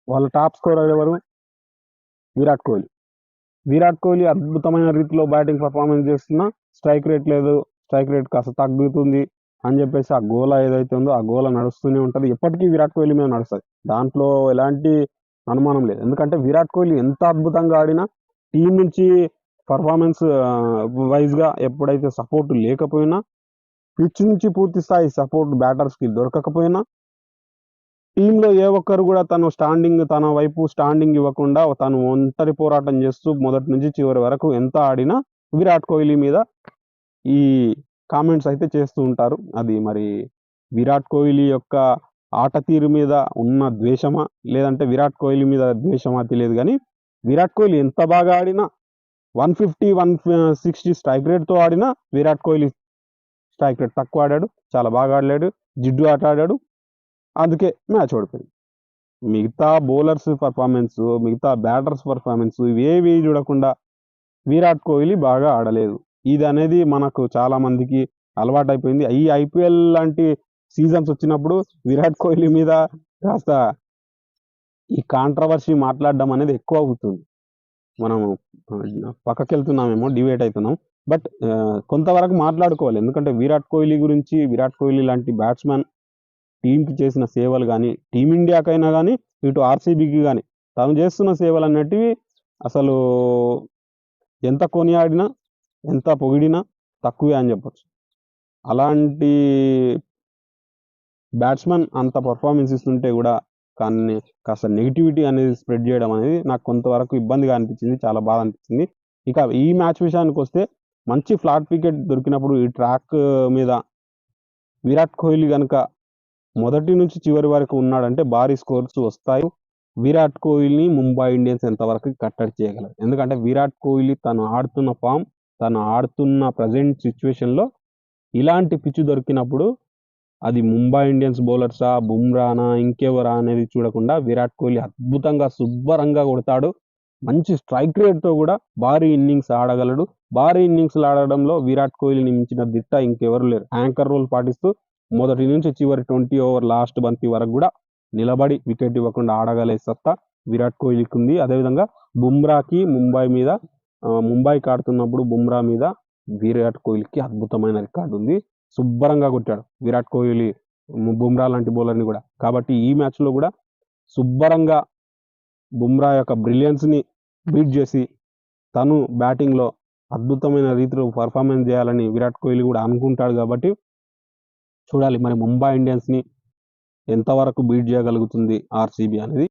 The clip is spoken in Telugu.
వాళ్ళ టాప్ స్కోరర్ ఎవరు? విరాట్ కోహ్లీ. విరాట్ కోహ్లీ అద్భుతమైన రీతిలో బ్యాటింగ్ పర్ఫార్మెన్స్ చేస్తున్నా స్ట్రైక్ రేట్ లేదు, స్ట్రైక్ రేట్ కాస్త తగ్గుతుంది అని చెప్పేసి ఆ గోల ఏదైతే ఉందో ఆ గోల నడుస్తూనే ఉంటుంది. ఎప్పటికీ విరాట్ కోహ్లీ మీద నడుస్తుంది, దాంట్లో ఎలాంటి అనుమానం లేదు. ఎందుకంటే విరాట్ కోహ్లీ ఎంత అద్భుతంగా ఆడినా టీం నుంచి పర్ఫార్మెన్స్ వైజ్గా ఎప్పుడైతే సపోర్ట్ లేకపోయినా, పిచ్ నుంచి పూర్తి స్థాయి సపోర్ట్ బ్యాటర్స్కి దొరకకపోయినా, టీంలో ఏ ఒక్కరు కూడా తన వైపు స్టాండింగ్ ఇవ్వకుండా తను ఒంటరి పోరాటం చేస్తూ మొదటి నుంచి చివరి వరకు ఎంత ఆడినా విరాట్ కోహ్లీ మీద ఈ కామెంట్స్ అయితే చేస్తూ ఉంటారు. అది మరి విరాట్ కోహ్లీ యొక్క ఆట తీరు మీద ఉన్న ద్వేషమా, లేదంటే విరాట్ కోహ్లీ మీద ద్వేషమా తెలియదు కానీ, విరాట్ కోహ్లీ ఎంత బాగా ఆడినా 150, 160 స్ట్రైక్ రేట్తో ఆడినా విరాట్ కోహ్లీ స్ట్రైక్ రేట్ తక్కువ ఆడాడు, చాలా బాగా ఆడలేడు, జిడ్డు ఆట ఆడాడు, అందుకే మ్యాచ్ ఓడిపోయింది. మిగతా బౌలర్స్ పర్ఫార్మెన్స్, మిగతా బ్యాటర్స్ పర్ఫార్మెన్స్ ఇవేవి చూడకుండా విరాట్ కోహ్లీ బాగా ఆడలేదు. ఇది అనేది మనకు చాలా మందికి అలవాటైపోయింది. ఈ ఐపీఎల్ లాంటి సీజన్స్ వచ్చినప్పుడు విరాట్ కోహ్లీ మీద కాస్త ఈ కాంట్రవర్సీ మాట్లాడడం అనేది ఎక్కువ అవుతుంది. మనం పక్కకి వెళ్తున్నామేమో, డివేట్ అవుతున్నాం. బట్ కొంతవరకు మాట్లాడుకోవాలి. ఎందుకంటే విరాట్ కోహ్లీ గురించి, విరాట్ కోహ్లీ లాంటి బ్యాట్స్మెన్ టీంకి చేసిన సేవలు కానీ, టీమిండియాకైనా కానీ, ఇటు ఆర్సీబీకి కానీ తను చేస్తున్న సేవలు అన్నటివి అసలు ఎంత కొనియాడినా, ఎంత పొగిడినా తక్కువే అని చెప్పొచ్చు. అలాంటి బ్యాట్స్మెన్ అంత పర్ఫార్మెన్స్ ఇస్తుంటే కూడా కానీ కాస్త నెగిటివిటీ అనేది స్ప్రెడ్ చేయడం అనేది నాకు కొంతవరకు ఇబ్బందిగా అనిపించింది, చాలా బాధ అనిపించింది. ఇక ఈ మ్యాచ్ విషయానికి వస్తే, మంచి ఫ్లాట్ వికెట్ దొరికినప్పుడు ఈ ట్రాక్ మీద విరాట్ కోహ్లీ కనుక మొదటి నుంచి చివరి వరకు ఉన్నాడంటే భారీ స్కోర్స్ వస్తాయి. విరాట్ కోహ్లీని ముంబై ఇండియన్స్ ఎంతవరకు కట్టడి చేయగలరు? ఎందుకంటే విరాట్ కోహ్లీ తను ఆడుతున్న ఫామ్, తను ఆడుతున్న ప్రజెంట్ సిచ్యువేషన్లో ఇలాంటి పిచ్ దొరికినప్పుడు అది ముంబై ఇండియన్స్ బౌలర్సా, బుమ్రానా, ఇంకెవరా అనేది చూడకుండా విరాట్ కోహ్లీ అద్భుతంగా శుభ్రంగా కొడతాడు. మంచి స్ట్రైక్ రేట్తో కూడా భారీ ఇన్నింగ్స్ ఆడగలడు. భారీ ఇన్నింగ్స్లు ఆడడంలో విరాట్ కోహ్లీని మించిన దిట్ట ఇంకెవరు లేరు. యాంకర్ రోల్ పాటిస్తూ మొదటి నుంచి చివరి 20 ఓవర్ లాస్ట్ బంతి వరకు కూడా నిలబడి వికెట్ ఇవ్వకుండా ఆడగలే సత్తా విరాట్ కోహ్లీకి ఉంది. అదేవిధంగా బుమ్రాకి ముంబైకి ఆడుతున్నప్పుడు బుమ్రా మీద విరాట్ కోహ్లీకి అద్భుతమైన రికార్డు ఉంది. శుభ్రంగా కొట్టాడు విరాట్ కోహ్లీ బుమ్రా లాంటి బౌలర్ని కూడా. కాబట్టి ఈ మ్యాచ్లో కూడా శుభ్రంగా బుమ్రా యొక్క బ్రిలియన్స్ని బీట్ చేసి తను బ్యాటింగ్లో అద్భుతమైన రీతిలో పర్ఫార్మెన్స్ చేయాలని విరాట్ కోహ్లీ కూడా అనుకుంటాడు. కాబట్టి చూడాలి మరి ముంబై ఇండియన్స్ని ఎంతవరకు బీట్ చేయగలుగుతుంది ఆర్సీబీ అనేది.